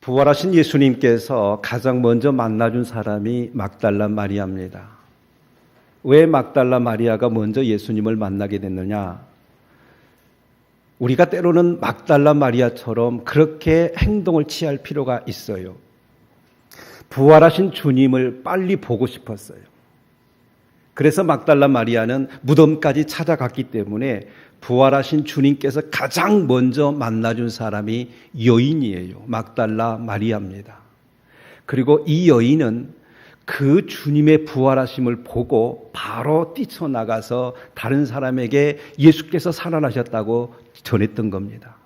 부활하신 예수님께서 가장 먼저 만나준 사람이 막달라 마리아입니다. 왜 막달라 마리아가 먼저 예수님을 만나게 됐느냐? 우리가 때로는 막달라 마리아처럼 그렇게 행동을 취할 필요가 있어요. 부활하신 주님을 빨리 보고 싶었어요. 그래서 막달라 마리아는 무덤까지 찾아갔기 때문에 부활하신 주님께서 가장 먼저 만나준 사람이 여인이에요. 막달라 마리아입니다. 그리고 이 여인은 그 주님의 부활하심을 보고 바로 뛰쳐나가서 다른 사람에게 예수께서 살아나셨다고 전했던 겁니다.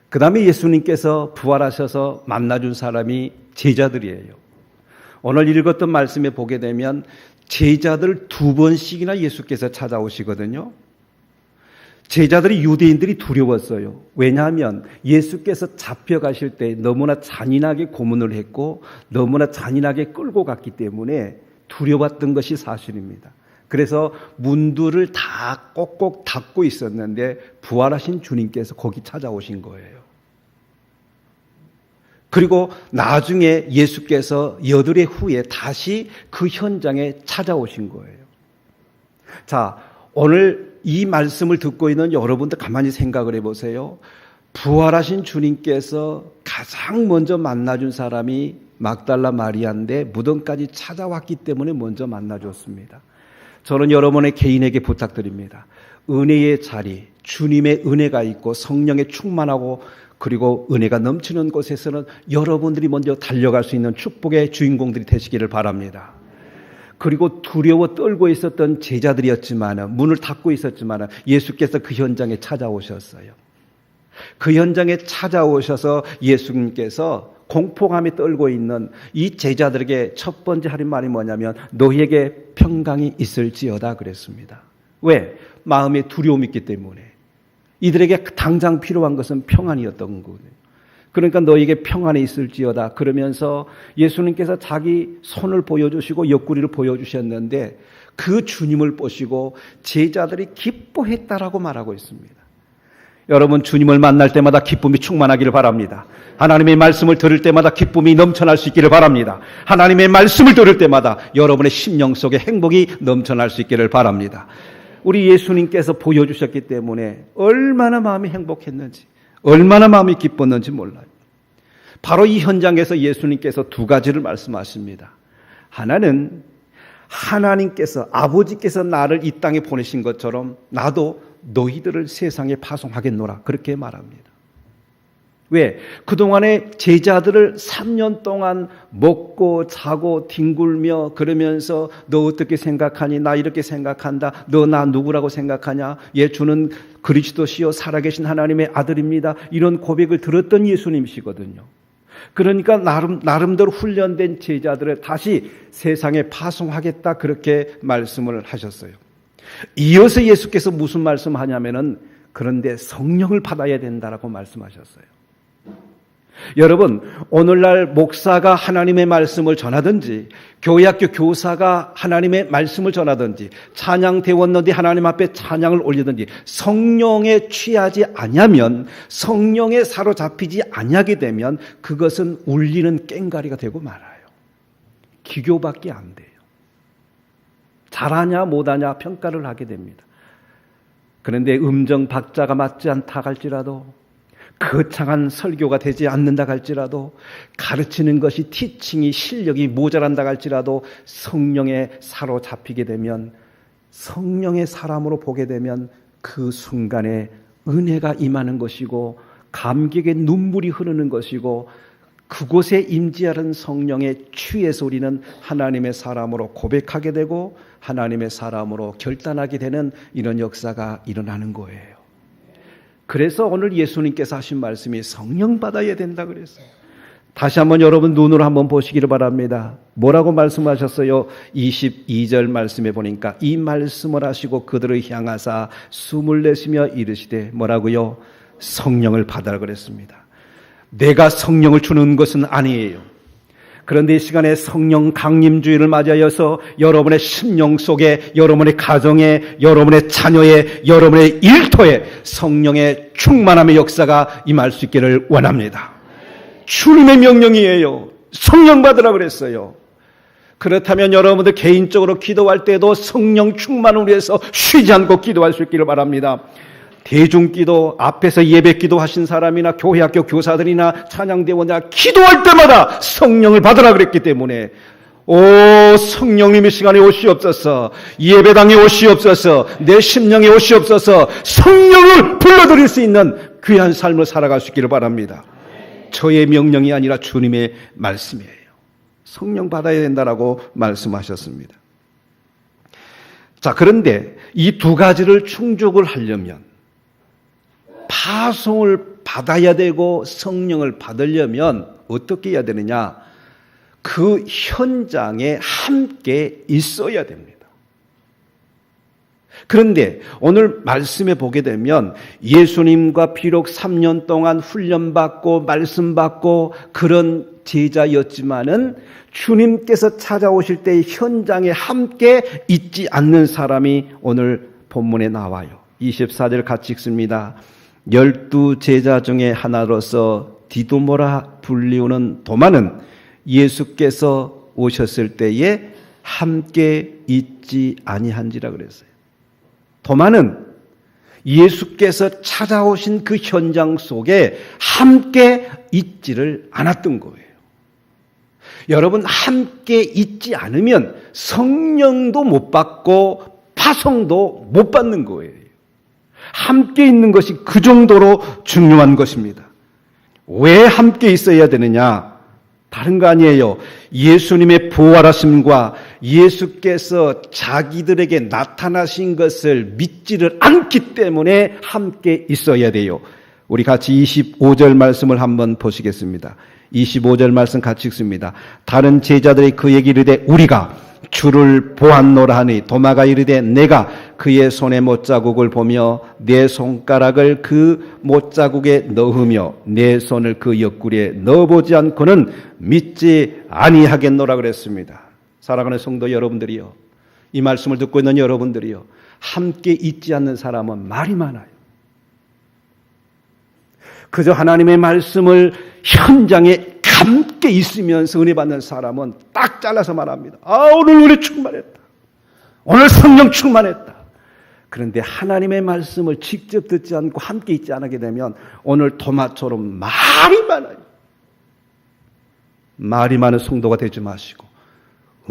그 다음에 예수님께서 부활하셔서 만나준 사람이 제자들이에요. 오늘 읽었던 말씀에 보게 되면 제자들 2번씩이나 예수께서 찾아오시거든요. 제자들이 유대인들이 두려웠어요. 왜냐하면 예수께서 잡혀가실 때 너무나 잔인하게 고문을 했고 너무나 잔인하게 끌고 갔기 때문에 두려웠던 것이 사실입니다. 그래서 문들을 다 꼭꼭 닫고 있었는데 부활하신 주님께서 거기 찾아오신 거예요. 그리고 나중에 예수께서 8회 후에 다시 그 현장에 찾아오신 거예요. 자, 오늘 이 말씀을 듣고 있는 여러분들 가만히 생각을 해보세요. 부활하신 주님께서 가장 먼저 만나준 사람이 막달라 마리아인데 무덤까지 찾아왔기 때문에 먼저 만나줬습니다. 저는 여러분의 개인에게 부탁드립니다. 은혜의 자리, 주님의 은혜가 있고 성령에 충만하고 그리고 은혜가 넘치는 곳에서는 여러분들이 먼저 달려갈 수 있는 축복의 주인공들이 되시기를 바랍니다. 그리고 두려워 떨고 있었던 제자들이었지만 문을 닫고 있었지만 예수께서 그 현장에 찾아오셨어요. 그 현장에 찾아오셔서 예수님께서 공포감에 떨고 있는 이 제자들에게 첫 번째 하는 말이 뭐냐면 너희에게 평강이 있을지어다 그랬습니다. 왜? 마음에 두려움이 있기 때문에. 이들에게 당장 필요한 것은 평안이었던 거예요. 그러니까 너에게 평안이 있을지어다 그러면서 예수님께서 자기 손을 보여주시고 옆구리를 보여주셨는데 그 주님을 보시고 제자들이 기뻐했다라고 말하고 있습니다. 여러분 주님을 만날 때마다 기쁨이 충만하기를 바랍니다. 하나님의 말씀을 들을 때마다 기쁨이 넘쳐날 수 있기를 바랍니다. 하나님의 말씀을 들을 때마다 여러분의 심령 속에 행복이 넘쳐날 수 있기를 바랍니다. 우리 예수님께서 보여주셨기 때문에 얼마나 마음이 행복했는지 얼마나 마음이 기뻤는지 몰라요. 바로 이 현장에서 예수님께서 2가지를 말씀하십니다. 하나는 하나님께서 아버지께서 나를 이 땅에 보내신 것처럼 나도 너희들을 세상에 파송하겠노라 그렇게 말합니다. 왜? 그동안에 제자들을 3년 동안 먹고 자고 뒹굴며 그러면서 너 어떻게 생각하니? 나 이렇게 생각한다. 너 나 누구라고 생각하냐? 주는 그리스도시요 살아계신 하나님의 아들입니다. 이런 고백을 들었던 예수님이시거든요. 그러니까 나름대로 훈련된 제자들을 다시 세상에 파송하겠다 그렇게 말씀을 하셨어요. 이어서 예수께서 무슨 말씀하냐면은 그런데 성령을 받아야 된다라고 말씀하셨어요. 여러분 오늘날 목사가 하나님의 말씀을 전하든지 교회학교 교사가 하나님의 말씀을 전하든지 찬양대원너디 하나님 앞에 찬양을 올리든지 성령에 취하지 아니하면 성령에 사로잡히지 아니하게 되면 그것은 울리는 꽹과리가 되고 말아요. 기교밖에 안 돼요. 잘하냐 못하냐 평가를 하게 됩니다. 그런데 음정 박자가 맞지 않다 할지라도 거창한 설교가 되지 않는다 할지라도 가르치는 것이 티칭이 실력이 모자란다 할지라도 성령에 사로잡히게 되면 성령의 사람으로 보게 되면 그 순간에 은혜가 임하는 것이고 감격의 눈물이 흐르는 것이고 그곳에 임재하는 성령에 취해서 우리는 하나님의 사람으로 고백하게 되고 하나님의 사람으로 결단하게 되는 이런 역사가 일어나는 거예요. 그래서 오늘 예수님께서 하신 말씀이 성령 받아야 된다 그랬어요. 다시 한번 여러분 눈으로 한번 보시기를 바랍니다. 뭐라고 말씀하셨어요? 22절 말씀에 보니까 이 말씀을 하시고 그들을 향하사 숨을 내쉬며 이르시되 뭐라고요? 성령을 받아라 그랬습니다. 내가 성령을 주는 것은 아니에요. 그런데 이 시간에 성령 강림주의를 맞이하여서 여러분의 심령 속에 여러분의 가정에 여러분의 자녀에 여러분의 일터에 성령의 충만함의 역사가 임할 수 있기를 원합니다. 주님의 명령이에요. 성령 받으라 그랬어요. 그렇다면 여러분들 개인적으로 기도할 때도 성령 충만을 위해서 쉬지 않고 기도할 수 있기를 바랍니다. 대중기도 앞에서 예배기도 하신 사람이나 교회학교 교사들이나 찬양대원이나 기도할 때마다 성령을 받으라 그랬기 때문에 오 성령님의 시간에 오시옵소서, 예배당에 오시옵소서, 내 심령에 오시옵소서, 성령을 불러드릴 수 있는 귀한 삶을 살아갈 수 있기를 바랍니다. 저의 명령이 아니라 주님의 말씀이에요. 성령 받아야 된다라고 말씀하셨습니다. 자, 그런데 이 두 가지를 충족을 하려면 파송을 받아야 되고 성령을 받으려면 어떻게 해야 되느냐? 그 현장에 함께 있어야 됩니다. 그런데 오늘 말씀에 보게 되면 예수님과 비록 3년 동안 훈련받고 말씀받고 그런 제자였지만은 주님께서 찾아오실 때 현장에 함께 있지 않는 사람이 오늘 본문에 나와요. 24절 같이 읽습니다. 12 제자 중에 하나로서 디도모라 불리우는 도마는 예수께서 오셨을 때에 함께 있지 아니한지라 그랬어요. 도마는 예수께서 찾아오신 그 현장 속에 함께 있지를 않았던 거예요. 여러분, 함께 있지 않으면 성령도 못 받고 파송도 못 받는 거예요. 함께 있는 것이 그 정도로 중요한 것입니다. 왜 함께 있어야 되느냐? 다른 거 아니에요. 예수님의 부활하심과 예수께서 자기들에게 나타나신 것을 믿지를 않기 때문에 함께 있어야 돼요. 우리 같이 25절 말씀을 한번 보시겠습니다. 25절 말씀 같이 읽습니다. 다른 제자들이 그에게 이르되 우리가 주를 보았노라 하니 도마가 이르되 내가 그의 손의 못자국을 보며 내 손가락을 그 못자국에 넣으며 내 손을 그 옆구리에 넣어보지 않고는 믿지 아니하겠노라 그랬습니다. 사랑하는 성도 여러분들이요, 이 말씀을 듣고 있는 여러분들이요, 함께 있지 않는 사람은 말이 많아요. 그저 하나님의 말씀을 현장에 함께 있으면서 은혜 받는 사람은 딱 잘라서 말합니다. 오늘 은혜 충만했다. 오늘 성령 충만했다. 그런데 하나님의 말씀을 직접 듣지 않고 함께 있지 않게 되면 오늘 도마처럼 말이 많아요. 말이 많은 성도가 되지 마시고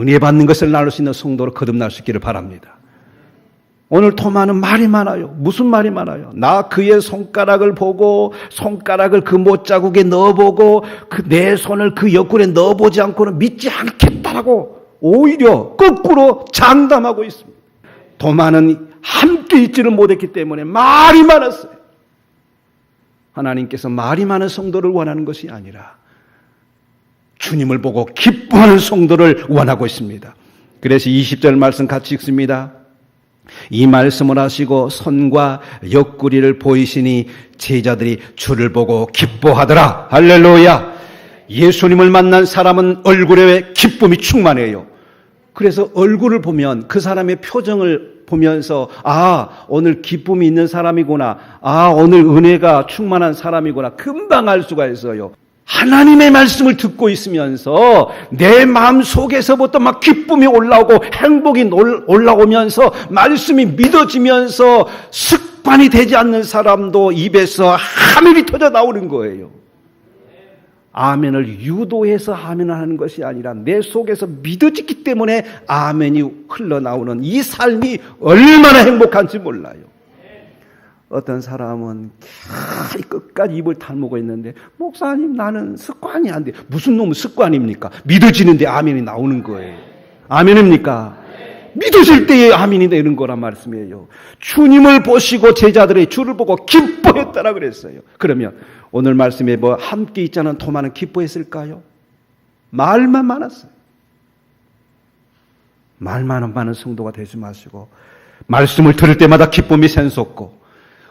은혜 받는 것을 나눌 수 있는 성도로 거듭날 수 있기를 바랍니다. 오늘 도마는 말이 많아요. 무슨 말이 많아요? 나 그의 손가락을 보고 손가락을 그 못자국에 넣어보고 내 손을 그 옆구리에 넣어보지 않고는 믿지 않겠다라고 오히려 거꾸로 장담하고 있습니다. 도마는 함께 있지를 못했기 때문에 말이 많았어요. 하나님께서 말이 많은 성도를 원하는 것이 아니라 주님을 보고 기뻐하는 성도를 원하고 있습니다. 그래서 20절 말씀 같이 읽습니다. 이 말씀을 하시고 손과 옆구리를 보이시니 제자들이 주를 보고 기뻐하더라. 할렐루야. 예수님을 만난 사람은 얼굴에 기쁨이 충만해요. 그래서 얼굴을 보면 그 사람의 표정을 보면서 오늘 기쁨이 있는 사람이구나, 오늘 은혜가 충만한 사람이구나 금방 알 수가 있어요. 하나님의 말씀을 듣고 있으면서 내 마음 속에서부터 막 기쁨이 올라오고 행복이 올라오면서 말씀이 믿어지면서 습관이 되지 않는 사람도 입에서 아멘이 터져 나오는 거예요. 아멘을 유도해서 아멘을 하는 것이 아니라 내 속에서 믿어지기 때문에 아멘이 흘러나오는 이 삶이 얼마나 행복한지 몰라요. 어떤 사람은 끝까지 입을 다물고 있는데 목사님 나는 습관이 안 돼. 무슨 놈의 습관입니까? 믿어지는데 아멘이 나오는 거예요. 아멘입니까? 믿어질 때에 아멘이 되는 거란 말씀이에요. 주님을 보시고 제자들의 주를 보고 기뻐했다라 그랬어요. 그러면 오늘 말씀에 함께 있자는 도마는 기뻐했을까요? 말만 많았어요. 말만 많은 성도가 되지 마시고 말씀을 들을 때마다 기쁨이 샘솟고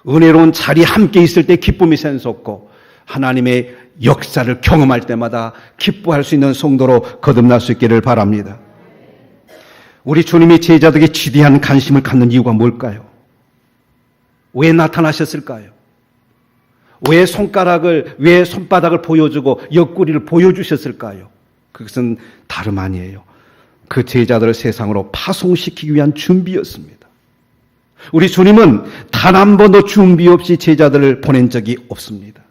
은혜로운 자리에 함께 있을 때 기쁨이 샘솟고 하나님의 역사를 경험할 때마다 기뻐할 수 있는 성도로 거듭날 수 있기를 바랍니다. 우리 주님이 제자들에게 지대한 관심을 갖는 이유가 뭘까요? 왜 나타나셨을까요? 왜 손바닥을 보여주고 옆구리를 보여주셨을까요? 그것은 다름 아니에요. 그 제자들을 세상으로 파송시키기 위한 준비였습니다. 우리 주님은 단 한 번도 준비 없이 제자들을 보낸 적이 없습니다.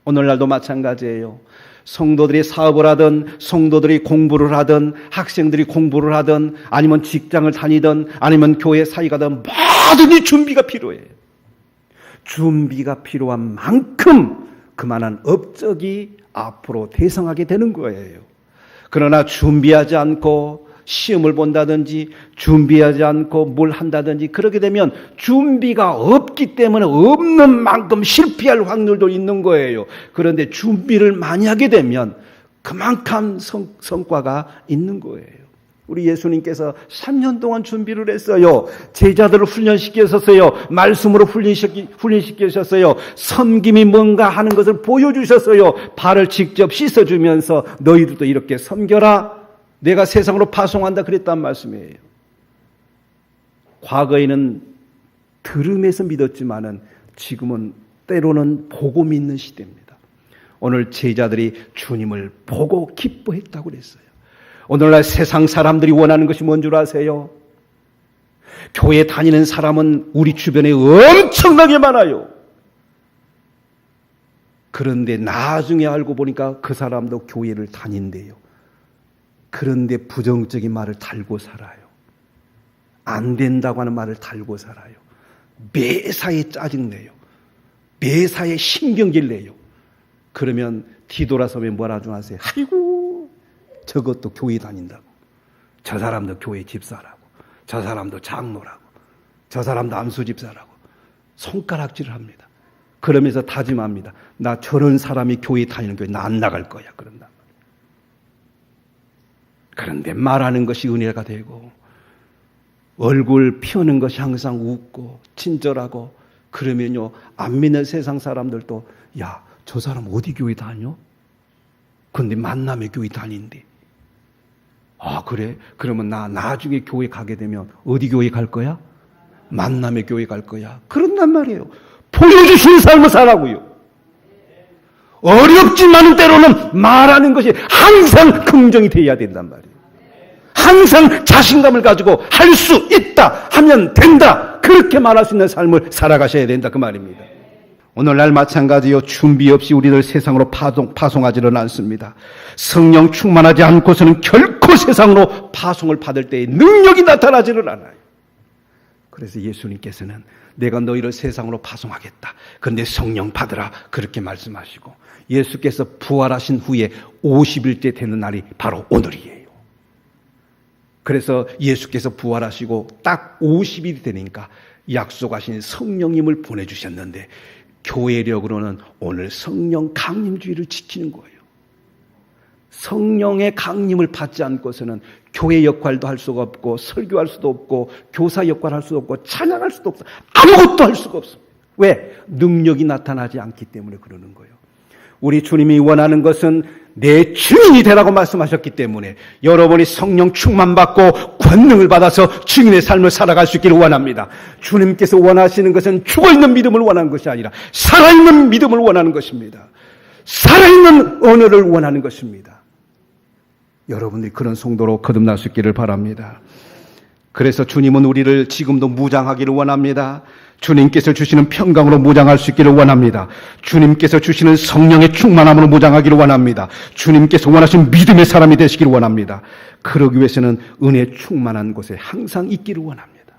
오늘날도 마찬가지예요. 성도들이 사업을 하든, 성도들이 공부를 하든, 학생들이 공부를 하든, 아니면 직장을 다니든, 아니면 교회 사역하든 모든 준비가 필요해요. 준비가 필요한 만큼 그만한 업적이 앞으로 대성하게 되는 거예요. 그러나 준비하지 않고 시험을 본다든지 준비하지 않고 뭘 한다든지 그렇게 되면 준비가 없기 때문에 없는 만큼 실패할 확률도 있는 거예요. 그런데 준비를 많이 하게 되면 그만큼 성과가 있는 거예요. 우리 예수님께서 3년 동안 준비를 했어요. 제자들을 훈련시키셨어요. 말씀으로 훈련시키셨어요. 섬김이 뭔가 하는 것을 보여주셨어요. 발을 직접 씻어주면서 너희들도 이렇게 섬겨라. 내가 세상으로 파송한다 그랬단 말씀이에요. 과거에는 들음에서 믿었지만은 지금은 때로는 보고 믿는 시대입니다. 오늘 제자들이 주님을 보고 기뻐했다고 그랬어요. 오늘날 세상 사람들이 원하는 것이 뭔 줄 아세요? 교회 다니는 사람은 우리 주변에 엄청나게 많아요. 그런데 나중에 알고 보니까 그 사람도 교회를 다닌대요. 그런데 부정적인 말을 달고 살아요. 안 된다고 하는 말을 달고 살아요. 매사에 짜증내요. 매사에 신경질 내요. 그러면 뒤돌아서면 뭐라 좀 하세요? 아이고, 저것도 교회 다닌다고. 저 사람도 교회 집사라고. 저 사람도 장로라고. 저 사람도 암수 집사라고. 손가락질을 합니다. 그러면서 다짐합니다. 나 저런 사람이 교회 다니는 교회 나 안 나갈 거야. 그런다. 그런데 말하는 것이 은혜가 되고 얼굴 피우는 것이 항상 웃고 친절하고 그러면요 안 믿는 세상 사람들도 야, 저 사람 어디 교회 다녀? 근데 만남의 교회 다닌대. 아 그래? 그러면 나 나중에 교회 가게 되면 어디 교회 갈 거야? 만남의 교회 갈 거야. 그런단 말이에요. 보여주신 삶을 살라고요. 어렵지만 때로는 말하는 것이 항상 긍정이 되어야 된단 말이에요. 항상 자신감을 가지고 할 수 있다 하면 된다 그렇게 말할 수 있는 삶을 살아가셔야 된다 그 말입니다. 오늘날 마찬가지요. 준비 없이 우리를 세상으로 파송하지는 않습니다. 성령 충만하지 않고서는 결코 세상으로 파송을 받을 때의 능력이 나타나지는 않아요. 그래서 예수님께서는 내가 너희를 세상으로 파송하겠다. 그런데 성령 받으라 그렇게 말씀하시고 예수께서 부활하신 후에 50일째 되는 날이 바로 오늘이에요. 그래서 예수께서 부활하시고 딱 50일이 되니까 약속하신 성령님을 보내주셨는데 교회력으로는 오늘 성령 강림주의를 지키는 거예요. 성령의 강림을 받지 않고서는 교회 역할도 할 수가 없고 설교할 수도 없고 교사 역할을 할 수도 없고 찬양할 수도 없어. 아무것도 할 수가 없습니다. 왜? 능력이 나타나지 않기 때문에 그러는 거예요. 우리 주님이 원하는 것은 내 증인이 되라고 말씀하셨기 때문에 여러분이 성령 충만받고 권능을 받아서 증인의 삶을 살아갈 수 있기를 원합니다. 주님께서 원하시는 것은 죽어있는 믿음을 원하는 것이 아니라 살아있는 믿음을 원하는 것입니다. 살아있는 언어를 원하는 것입니다. 여러분들이 그런 성도로 거듭날 수 있기를 바랍니다. 그래서 주님은 우리를 지금도 무장하기를 원합니다. 주님께서 주시는 평강으로 무장할 수 있기를 원합니다. 주님께서 주시는 성령의 충만함으로 무장하기를 원합니다. 주님께서 원하시는 믿음의 사람이 되시기를 원합니다. 그러기 위해서는 은혜 충만한 곳에 항상 있기를 원합니다.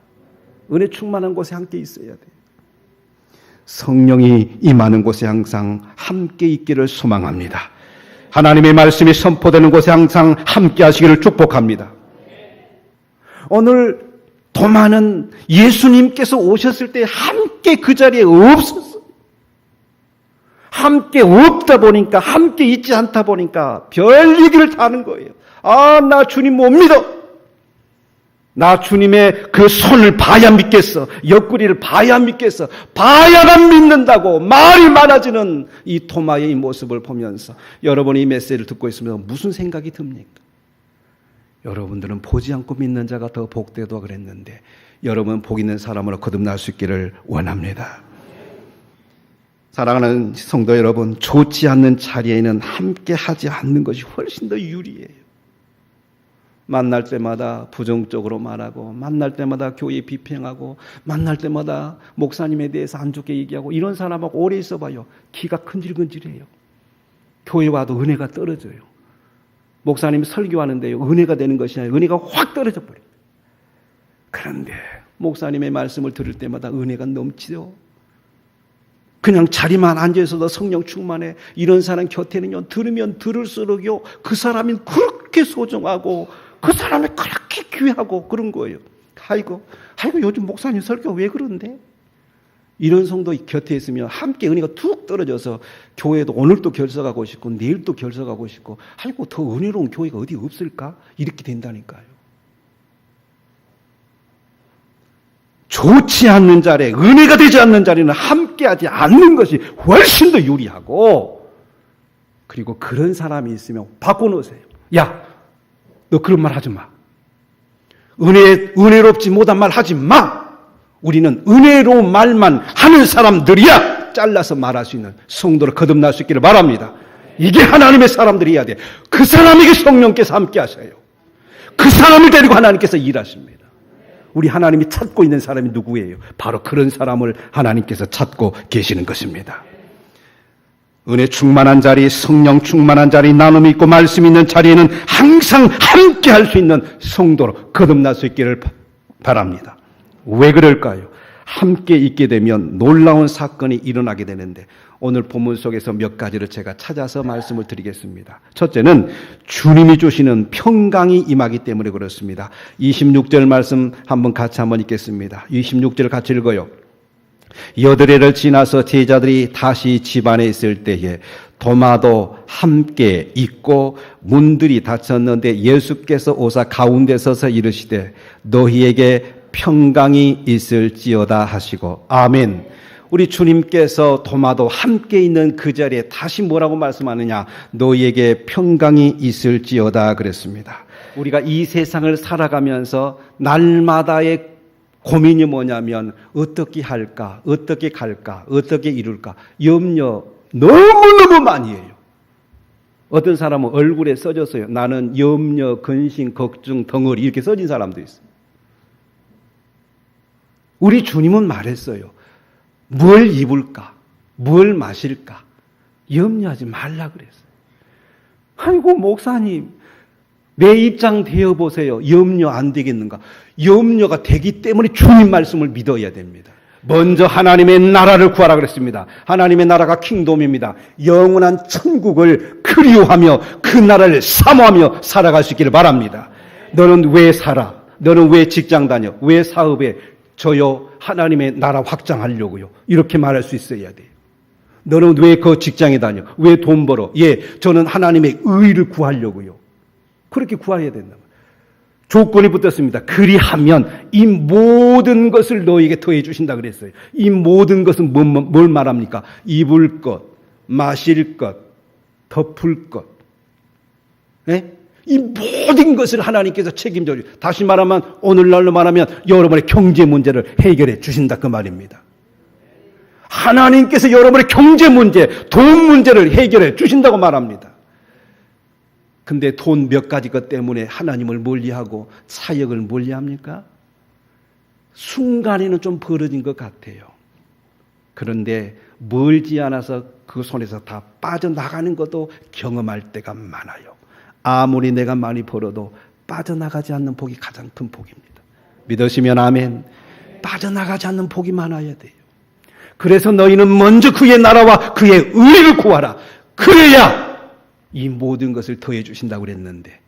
은혜 충만한 곳에 함께 있어야 돼요. 성령이 임하는 곳에 항상 함께 있기를 소망합니다. 하나님의 말씀이 선포되는 곳에 항상 함께 하시기를 축복합니다. 오늘 더 많은 예수님께서 오셨을 때 함께 그 자리에 없었어요. 함께 없다 보니까 함께 있지 않다 보니까 별 얘기를 다 하는 거예요. 아, 나 주님 못 믿어. 나 주님의 그 손을 봐야 믿겠어. 옆구리를 봐야 믿겠어. 봐야만 믿는다고 말이 많아지는 이 토마의 이 모습을 보면서 여러분이 이 메시지를 듣고 있으면 무슨 생각이 듭니까? 여러분들은 보지 않고 믿는 자가 더 복되다 그랬는데 여러분 복 있는 사람으로 거듭날 수 있기를 원합니다. 사랑하는 성도 여러분, 좋지 않는 자리에는 함께 하지 않는 것이 훨씬 더 유리해요. 만날 때마다 부정적으로 말하고, 만날 때마다 교회 비평하고, 만날 때마다 목사님에 대해서 안 좋게 얘기하고, 이런 사람하고 오래 있어봐요. 기가 근질근질해요. 교회 와도 은혜가 떨어져요. 목사님이 설교하는데요, 은혜가 되는 것이 아니라 은혜가 확 떨어져 버려요. 그런데 목사님의 말씀을 들을 때마다 은혜가 넘치죠. 그냥 자리만 앉아있어도 성령 충만해. 이런 사람 곁에는요, 들으면 들을수록요, 그 사람이 그렇게 소중하고 그 사람이 그렇게 귀하고 그런 거예요. 아이고 요즘 목사님 설교 왜 그런데? 이런 성도 곁에 있으면 함께 은혜가 툭 떨어져서 교회도 오늘도 결석하고 싶고 내일도 결석하고 싶고, 아이고 더 은혜로운 교회가 어디 없을까? 이렇게 된다니까요. 좋지 않는 자리에, 은혜가 되지 않는 자리는 함께하지 않는 것이 훨씬 더 유리하고, 그리고 그런 사람이 있으면 바꿔놓으세요. 야, 너 그런 말 하지 마. 은혜롭지 못한 말 하지 마. 우리는 은혜로운 말만 하는 사람들이야. 잘라서 말할 수 있는 성도로 거듭날 수 있기를 바랍니다. 이게 하나님의 사람들이 해야 돼. 그 사람에게 성령께서 함께 하셔요. 그 사람을 데리고 하나님께서 일하십니다. 우리 하나님이 찾고 있는 사람이 누구예요? 바로 그런 사람을 하나님께서 찾고 계시는 것입니다. 은혜 충만한 자리, 성령 충만한 자리, 나눔이 있고 말씀 있는 자리에는 항상 함께 할 수 있는 성도로 거듭날 수 있기를 바랍니다. 왜 그럴까요? 함께 있게 되면 놀라운 사건이 일어나게 되는데, 오늘 본문 속에서 몇 가지를 제가 찾아서 말씀을 드리겠습니다. 첫째는 주님이 주시는 평강이 임하기 때문에 그렇습니다. 26절 말씀 같이 한번 읽겠습니다. 26절 같이 읽어요. 여드레를 지나서 제자들이 다시 집안에 있을 때에 도마도 함께 있고 문들이 닫혔는데 예수께서 오사 가운데 서서 이르시되 너희에게 평강이 있을지어다 하시고. 아멘. 우리 주님께서 도마도 함께 있는 그 자리에 다시 뭐라고 말씀하느냐? 너희에게 평강이 있을지어다 그랬습니다. 우리가 이 세상을 살아가면서 날마다의 고민이 뭐냐면 어떻게 할까? 어떻게 갈까? 어떻게 이룰까? 염려 너무너무 많이 해요. 어떤 사람은 얼굴에 써졌어요. 나는 염려, 근심, 걱정, 덩어리 이렇게 써진 사람도 있어요. 우리 주님은 말했어요. 뭘 입을까? 뭘 마실까? 염려하지 말라 그랬어요. 아이고 목사님, 내 입장 되어보세요. 염려 안 되겠는가? 염려가 되기 때문에 주님 말씀을 믿어야 됩니다. 먼저 하나님의 나라를 구하라 그랬습니다. 하나님의 나라가 킹돔입니다. 영원한 천국을 그리워하며 그 나라를 사모하며 살아갈 수 있기를 바랍니다. 너는 왜 살아? 너는 왜 직장 다녀? 왜 사업해? 저요 하나님의 나라 확장하려고요. 이렇게 말할 수 있어야 돼요. 너는 왜 그 직장에 다녀? 왜 돈 벌어? 예, 저는 하나님의 의를 구하려고요. 그렇게 구해야 된다. 조건이 붙었습니다. 그리하면 이 모든 것을 너에게 더해 주신다 그랬어요. 이 모든 것은 뭘 말합니까? 입을 것, 마실 것, 덮을 것. 네? 이 모든 것을 하나님께서 책임져 주세요. 다시 말하면 오늘날로 말하면 여러분의 경제 문제를 해결해 주신다 그 말입니다. 하나님께서 여러분의 경제 문제, 돈 문제를 해결해 주신다고 말합니다. 근데 돈 몇 가지 것 때문에 하나님을 멀리하고 사역을 멀리합니까? 순간에는 좀 벌어진 것 같아요. 그런데 멀지 않아서 그 손에서 다 빠져나가는 것도 경험할 때가 많아요. 아무리 내가 많이 벌어도 빠져나가지 않는 복이 가장 큰 복입니다. 믿으시면 아멘. 빠져나가지 않는 복이 많아야 돼요. 그래서 너희는 먼저 그의 나라와 그의 의를 구하라. 그래야 이 모든 것을 더해 주신다고 그랬는데,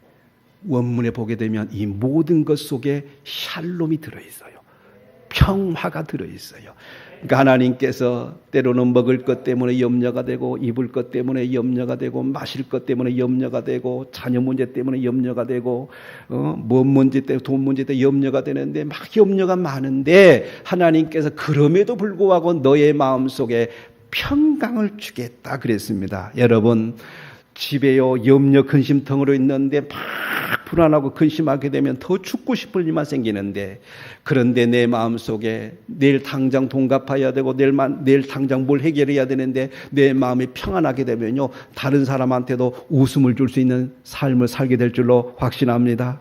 원문에 보게 되면 이 모든 것 속에 샬롬이 들어있어요. 평화가 들어있어요. 그러니까 하나님께서 때로는 먹을 것 때문에 염려가 되고, 입을 것 때문에 염려가 되고, 마실 것 때문에 염려가 되고, 자녀 문제 때문에 염려가 되고, 뭔 문제 때문에, 돈 문제 때문에 염려가 되는데, 막 염려가 많은데, 하나님께서 그럼에도 불구하고 너의 마음속에 평강을 주겠다 그랬습니다. 여러분, 집에요 염려 근심통으로 있는데 막 불안하고 근심하게 되면 더 죽고 싶을 일만 생기는데, 그런데 내 마음속에 내일 당장 돈 갚아야 되고 내일 당장 뭘 해결해야 되는데 내 마음이 평안하게 되면요, 다른 사람한테도 웃음을 줄 수 있는 삶을 살게 될 줄로 확신합니다.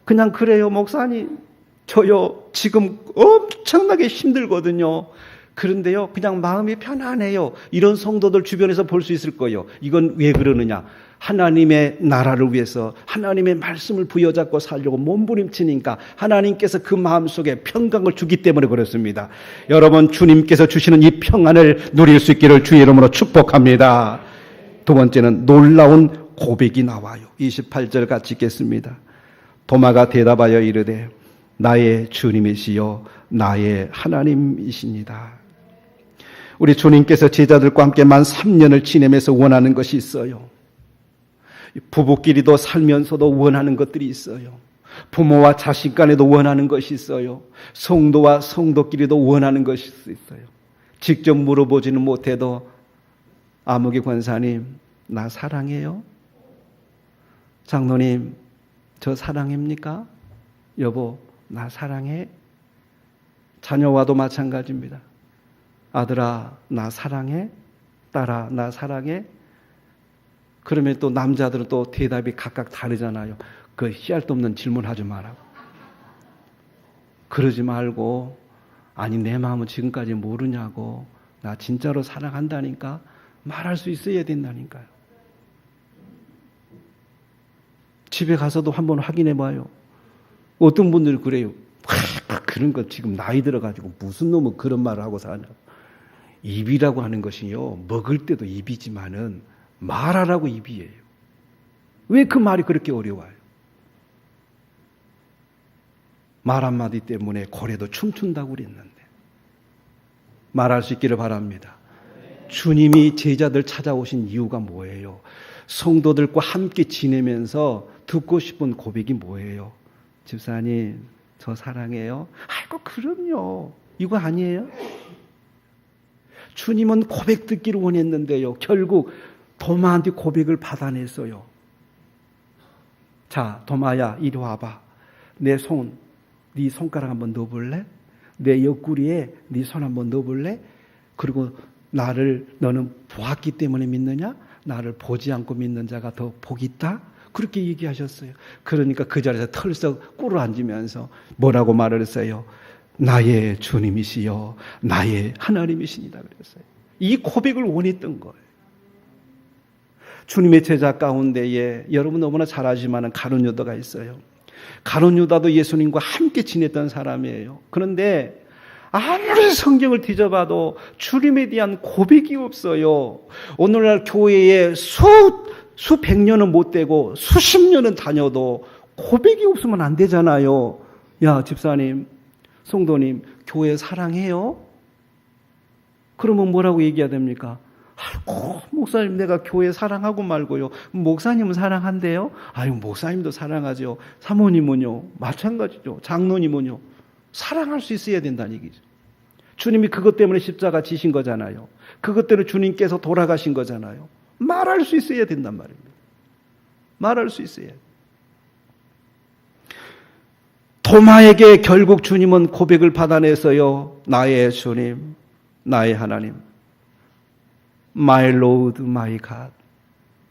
그냥 그래요, 목사님. 저요 지금 엄청나게 힘들거든요. 그런데요 그냥 마음이 편안해요. 이런 성도들 주변에서 볼 수 있을 거예요. 이건 왜 그러느냐? 하나님의 나라를 위해서 하나님의 말씀을 부여잡고 살려고 몸부림치니까 하나님께서 그 마음속에 평강을 주기 때문에 그렇습니다. 여러분, 주님께서 주시는 이 평안을 누릴 수 있기를 주의 이름으로 축복합니다. 두 번째는 놀라운 고백이 나와요. 28절 같이 읽겠습니다. 도마가 대답하여 이르되 나의 주님이시여 나의 하나님이십니다. 우리 주님께서 제자들과 함께 만 3년을 지내면서 원하는 것이 있어요. 부부끼리도 살면서도 원하는 것들이 있어요. 부모와 자식 간에도 원하는 것이 있어요. 성도와 성도끼리도 원하는 것이 있어요. 직접 물어보지는 못해도 아무개 권사님, 나 사랑해요? 장로님, 저 사랑합니까? 여보, 나 사랑해? 자녀와도 마찬가지입니다. 아들아, 나 사랑해? 딸아, 나 사랑해? 그러면 또 남자들은 또 대답이 각각 다르잖아요. 그 씨알도 없는 질문 하지 마라. 그러지 말고, 아니 내 마음은 지금까지 모르냐고, 나 진짜로 사랑한다니까 말할 수 있어야 된다니까요. 집에 가서도 한번 확인해 봐요. 어떤 분들은 그래요. 그런 거 지금 나이 들어가지고 무슨 놈은 그런 말을 하고 사냐. 입이라고 하는 것이요, 먹을 때도 입이지만은 말하라고 입이에요. 왜 그 말이 그렇게 어려워요? 말 한마디 때문에 고래도 춤춘다고 그랬는데 말할 수 있기를 바랍니다. 주님이 제자들 찾아오신 이유가 뭐예요? 성도들과 함께 지내면서 듣고 싶은 고백이 뭐예요? 집사님, 저 사랑해요? 아이고, 그럼요. 이거 아니에요? 주님은 고백 듣기를 원했는데요, 결국 도마한테 고백을 받아냈어요. 자, 도마야, 이리 와봐. 내 손, 네 손가락 한번 넣어볼래? 내 옆구리에 네 손 한번 넣어볼래? 그리고 너는 보았기 때문에 믿느냐? 나를 보지 않고 믿는 자가 더 복이 있다? 그렇게 얘기하셨어요. 그러니까 그 자리에서 털썩 꿇어앉으면서 뭐라고 말을 했어요? 나의 주님이시여 나의 하나님이시니다 그랬어요. 이 고백을 원했던 거예요. 주님의 제자 가운데에 여러분 너무나 잘 아시지만 가룟 유다가 있어요. 가룟 유다도 예수님과 함께 지냈던 사람이에요. 그런데 아무리 성경을 뒤져봐도 주님에 대한 고백이 없어요. 오늘날 교회에 수백 년은 못 되고 수십 년은 다녀도 고백이 없으면 안 되잖아요. 야, 집사님, 성도님, 교회 사랑해요? 그러면 뭐라고 얘기해야 됩니까? 아이고, 목사님, 내가 교회 사랑하고 말고요. 목사님은 사랑한대요? 아유, 목사님도 사랑하죠. 사모님은요? 마찬가지죠. 장로님은요? 사랑할 수 있어야 된다는 얘기죠. 주님이 그것 때문에 십자가 지신 거잖아요. 그것 때문에 주님께서 돌아가신 거잖아요. 말할 수 있어야 된단 말입니다. 말할 수 있어야. 도마에게 결국 주님은 고백을 받아내서요. 나의 주님, 나의 하나님, My Lord, My God,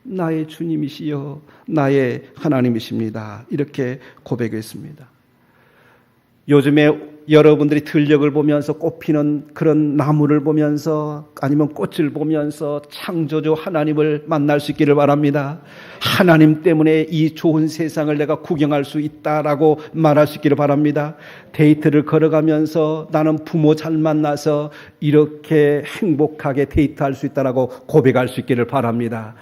나의 주님이시여 나의 하나님이십니다. 이렇게 고백했습니다. 요즘에 여러분들이 들녘을 보면서 꽃피는 그런 나무를 보면서 아니면 꽃을 보면서 창조주 하나님을 만날 수 있기를 바랍니다. 하나님 때문에 이 좋은 세상을 내가 구경할 수 있다라고 말할 수 있기를 바랍니다. 데이트를 걸어가면서 나는 부모 잘 만나서 이렇게 행복하게 데이트할 수 있다라고 고백할 수 있기를 바랍니다.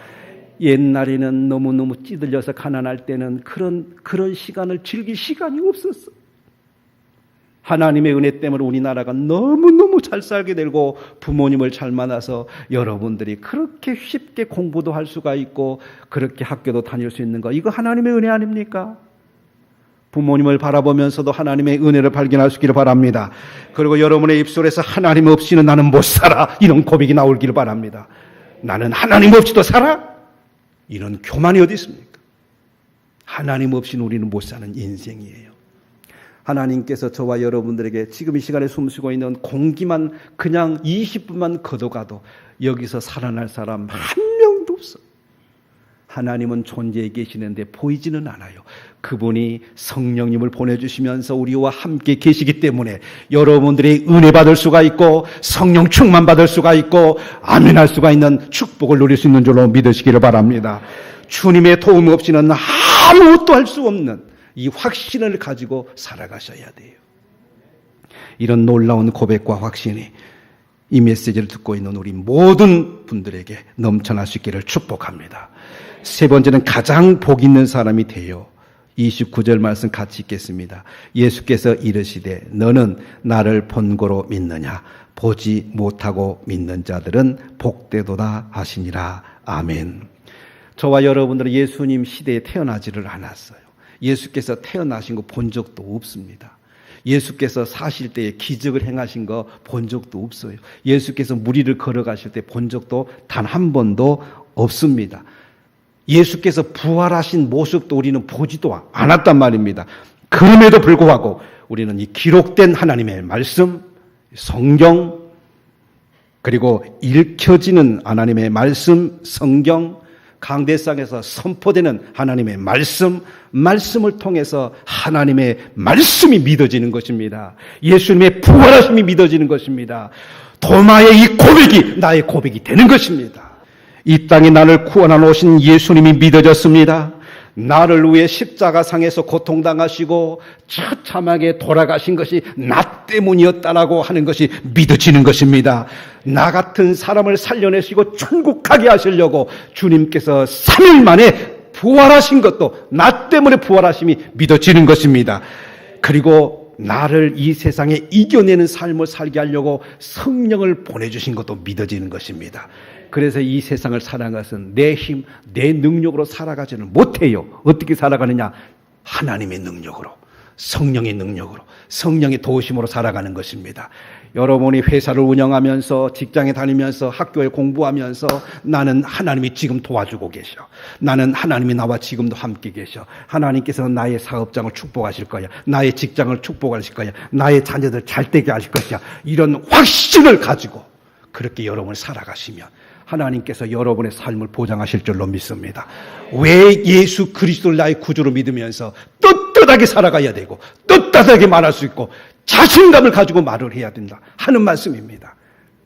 옛날에는 너무너무 찌들려서 가난할 때는 그런 시간을 즐길 시간이 없었어. 하나님의 은혜 때문에 우리나라가 너무너무 잘 살게 되고 부모님을 잘 만나서 여러분들이 그렇게 쉽게 공부도 할 수가 있고 그렇게 학교도 다닐 수 있는 거, 이거 하나님의 은혜 아닙니까? 부모님을 바라보면서도 하나님의 은혜를 발견할 수 있기를 바랍니다. 그리고 여러분의 입술에서 하나님 없이는 나는 못 살아, 이런 고백이 나오기를 바랍니다. 나는 하나님 없이도 살아? 이런 교만이 어디 있습니까? 하나님 없이는 우리는 못 사는 인생이에요. 하나님께서 저와 여러분들에게 지금 이 시간에 숨쉬고 있는 공기만 그냥 20분만 걷어가도 여기서 살아날 사람 한 명도 없어. 하나님은 존재해 계시는데 보이지는 않아요. 그분이 성령님을 보내주시면서 우리와 함께 계시기 때문에 여러분들이 은혜 받을 수가 있고 성령 충만 받을 수가 있고 아멘할 수가 있는 축복을 누릴 수 있는 줄로 믿으시기를 바랍니다. 주님의 도움 없이는 아무것도 할 수 없는 이 확신을 가지고 살아가셔야 돼요. 이런 놀라운 고백과 확신이 이 메시지를 듣고 있는 우리 모든 분들에게 넘쳐날 수 있기를 축복합니다. 세 번째는 가장 복 있는 사람이 되어 29절 말씀 같이 읽겠습니다. 예수께서 이르시되 너는 나를 본고로 믿느냐 보지 못하고 믿는 자들은 복되도다 하시니라. 아멘. 저와 여러분들은 예수님 시대에 태어나지를 않았어요. 예수께서 태어나신 거 본 적도 없습니다. 예수께서 사실 때에 기적을 행하신 거 본 적도 없어요. 예수께서 무리를 걸어가실 때 본 적도 단 한 번도 없습니다. 예수께서 부활하신 모습도 우리는 보지도 않았단 말입니다. 그럼에도 불구하고 우리는 이 기록된 하나님의 말씀, 성경, 그리고 읽혀지는 하나님의 말씀, 성경, 강대상에서 선포되는 하나님의 말씀을 통해서 하나님의 말씀이 믿어지는 것입니다. 예수님의 부활하심이 믿어지는 것입니다. 도마의 이 고백이 나의 고백이 되는 것입니다. 이 땅에 나를 구원하러 오신 예수님이 믿어졌습니다. 나를 위해 십자가상에서 고통당하시고 처참하게 돌아가신 것이 나 때문이었다라고 하는 것이 믿어지는 것입니다. 나 같은 사람을 살려내시고 천국하게 하시려고 주님께서 3일 만에 부활하신 것도 나 때문에 부활하심이 믿어지는 것입니다. 그리고 나를 이 세상에 이겨내는 삶을 살게 하려고 성령을 보내주신 것도 믿어지는 것입니다. 그래서 이 세상을 살아가는 것은 내 힘, 내 능력으로 살아가지는 못해요. 어떻게 살아가느냐? 하나님의 능력으로, 성령의 능력으로, 성령의 도우심으로 살아가는 것입니다. 여러분이 회사를 운영하면서, 직장에 다니면서, 학교에 공부하면서 나는 하나님이 지금 도와주고 계셔. 나는 하나님이 나와 지금도 함께 계셔. 하나님께서 나의 사업장을 축복하실 거야. 나의 직장을 축복하실 거야. 나의 자녀들 잘 되게 하실 것이야. 이런 확신을 가지고 그렇게 여러분을 살아가시면 하나님께서 여러분의 삶을 보장하실 줄로 믿습니다. 왜 예수 그리스도를 나의 구주로 믿으면서 떳떳하게 살아가야 되고 떳떳하게 말할 수 있고 자신감을 가지고 말을 해야 된다 하는 말씀입니다.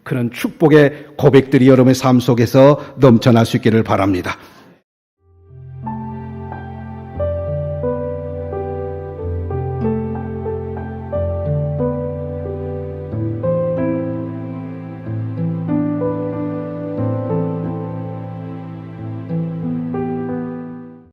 그런 축복의 고백들이 여러분의 삶 속에서 넘쳐날 수 있기를 바랍니다.